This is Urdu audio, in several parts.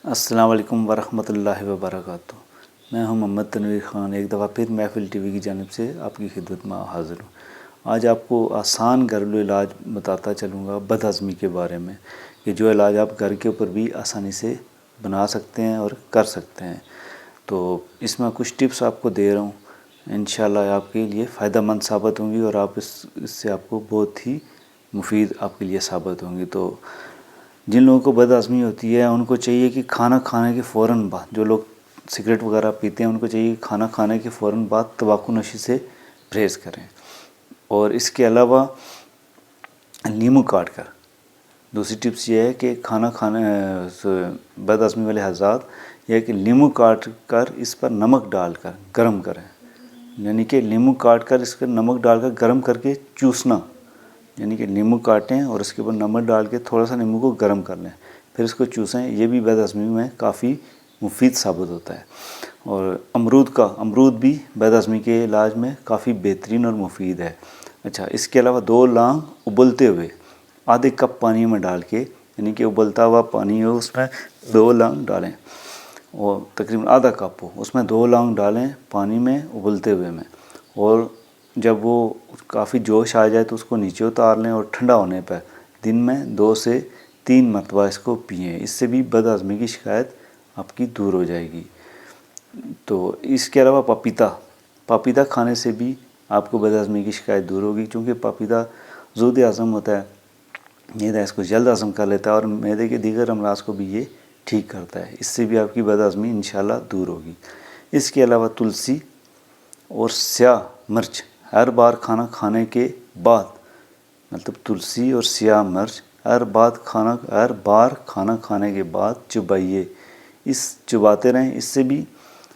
السلام علیکم ورحمۃ اللہ وبرکاتہ۔ میں ہوں محمد تنویر خان، ایک دفعہ پھر محفل ٹی وی کی جانب سے آپ کی خدمت میں حاضر ہوں۔ آج آپ کو آسان گھریلو علاج بتاتا چلوں گا بد ہضمی کے بارے میں، کہ جو علاج آپ گھر کے اوپر بھی آسانی سے بنا سکتے ہیں اور کر سکتے ہیں۔ تو اس میں کچھ ٹپس آپ کو دے رہا ہوں، انشاءاللہ آپ کے لیے فائدہ مند ثابت ہوں گی اور آپ اس سے آپ کو بہت ہی مفید آپ کے لیے ثابت ہوں گی۔ تو جن لوگوں کو بد ہضمی ہوتی ہے ان کو چاہیے کہ کھانا کھانے کے فوراً بعد، جو لوگ سگریٹ وغیرہ پیتے ہیں ان کو چاہیے کہ کھانا کھانے کے فوراً بعد تمباکو نوشی سے پرہیز کریں۔ اور اس کے علاوہ لیمو کاٹ کر، دوسری ٹپس یہ ہے کہ کھانا کھانے بد ہضمی والے حضرات یہ ہے کہ لیمو کاٹ کر اس پر نمک ڈال کر گرم کریں، یعنی کہ لیمو کاٹ کر اس پر نمک ڈال کر گرم کر کے چوسنا، یعنی کہ لیمو کاٹیں اور اس کے اوپر نمک ڈال کے تھوڑا سا لیمو کو گرم کر لیں، پھر اس کو چوسیں۔ یہ بھی بد ہضمی میں کافی مفید ثابت ہوتا ہے۔ اور امرود بھی بد ہضمی کے علاج میں کافی بہترین اور مفید ہے۔ اچھا، اس کے علاوہ 2 لونگ ابلتے ہوئے آدھے کپ پانی میں ڈال کے، یعنی کہ ابلتا ہوا پانی ہو اس میں 2 لونگ ڈالیں، اور تقریباً آدھا کپ ہو اس میں 2 لونگ ڈالیں پانی میں ابلتے ہوئے میں، اور جب وہ کافی جوش آ جائے تو اس کو نیچے اتار لیں اور ٹھنڈا ہونے پر دن میں 2 سے 3 مرتبہ اس کو پئیں۔ اس سے بھی بد ہضمی کی شکایت آپ کی دور ہو جائے گی۔ تو اس کے علاوہ پپیتا کھانے سے بھی آپ کو بد ہضمی کی شکایت دور ہوگی، چونکہ پپیتا زود ہضم ہوتا ہے، معدہ اس کو جلد ہضم کر لیتا ہے اور معدے کے دیگر امراض کو بھی یہ ٹھیک کرتا ہے۔ اس سے بھی آپ کی بد ہضمی انشاءاللہ دور ہوگی۔ اس کے علاوہ تلسی اور سیاہ مرچ ہر بار کھانا کھانے کے بعد، مطلب تلسی اور سیاہ مرچ ہر بار کھانا کھانے کے بعد چبائیے، چباتے رہیں۔ اس سے بھی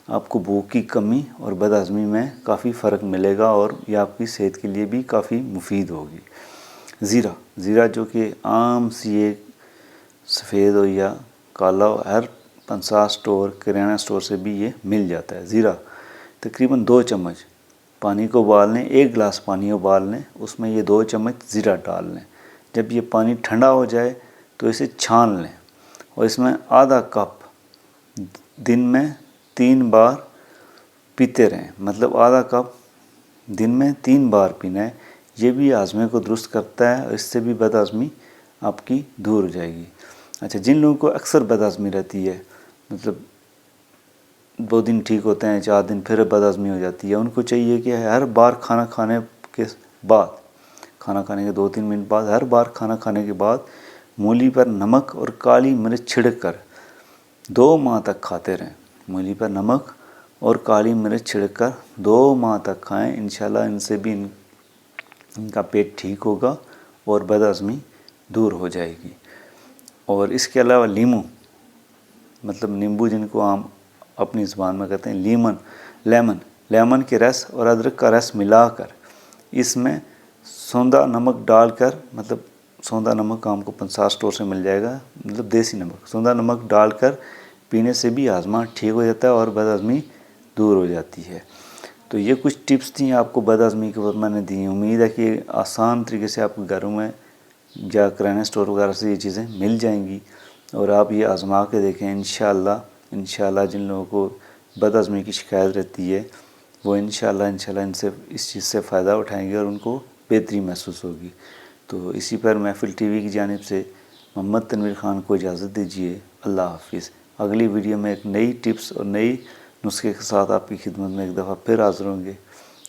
آپ کو بھوک کی کمی اور بد ہضمی میں کافی فرق ملے گا اور یہ آپ کی صحت کے لیے بھی کافی مفید ہوگی۔ زیرہ جو کہ عام سی ایک سفید ہو یا کالا ہو، ہر 50 سٹور کریانہ سٹور سے بھی یہ مل جاتا ہے۔ زیرہ تقریباً 2 چمچ پانی کو ابال لیں، 1 گلاس پانی ابال لیں، اس میں یہ 2 چمچ زیرہ ڈال لیں۔ جب یہ پانی ٹھنڈا ہو جائے تو اسے چھان لیں اور اس میں آدھا کپ دن میں 3 بار پیتے رہیں، مطلب آدھا کپ دن میں 3 بار پینا ہے۔ یہ بھی ہاضمے کو درست کرتا ہے اور اس سے بھی بد ہضمی آپ کی دور ہو جائے گی۔ اچھا، جن لوگوں کو اکثر بد ہضمی رہتی ہے، مطلب 2 دن ٹھیک ہوتے ہیں، 4 دن پھر بد ہضمی ہو جاتی ہے، ان کو چاہیے کہ ہر بار کھانا کھانے کے بعد، کھانا کھانے کے 2-3 منٹ بعد، ہر بار کھانا کھانے کے بعد مولی پر نمک اور کالی مرچ چھڑک کر 2 ماہ تک کھاتے رہیں۔ مولی پر نمک اور کالی مرچ چھڑک کر 2 ماہ تک کھائیں، انشاءاللہ ان سے بھی ان کا پیٹ ٹھیک ہوگا اور بد ہضمی دور ہو جائے گی۔ اور اس کے علاوہ لیمو، مطلب نیمبو جن کو عام اپنی زبان میں کہتے ہیں، لیمن کے رس اور ادرک کا رس ملا کر اس میں سوندا نمک ڈال کر، مطلب سوندا نمک آپ کو 50 سٹور سے مل جائے گا، مطلب دیسی نمک، سوندا نمک ڈال کر پینے سے بھی ہاضمہ ٹھیک ہو جاتا ہے اور بد ہضمی دور ہو جاتی ہے۔ تو یہ کچھ ٹپس تھیں آپ کو بد ہضمی کے اوپر میں نے دی۔ امید ہے کہ آسان طریقے سے آپ کے گھروں میں یا کریانہ اسٹور وغیرہ سے یہ چیزیں مل جائیں گی اور آپ یہ آزما کے دیکھیں۔ انشاءاللہ جن لوگوں کو بد ہضمی کی شکایت رہتی ہے وہ انشاءاللہ ان سے اس چیز سے فائدہ اٹھائیں گے اور ان کو بہتری محسوس ہوگی۔ تو اسی پر محفل ٹی وی کی جانب سے محمد تنویر خان کو اجازت دیجیے۔ اللہ حافظ۔ اگلی ویڈیو میں ایک نئی ٹپس اور نئی نسخے کے ساتھ آپ کی خدمت میں ایک دفعہ پھر حاضر ہوں گے۔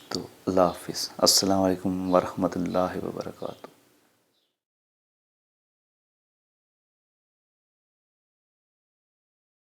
تو اللہ حافظ۔ السلام علیکم ورحمۃ اللہ وبرکاتہ۔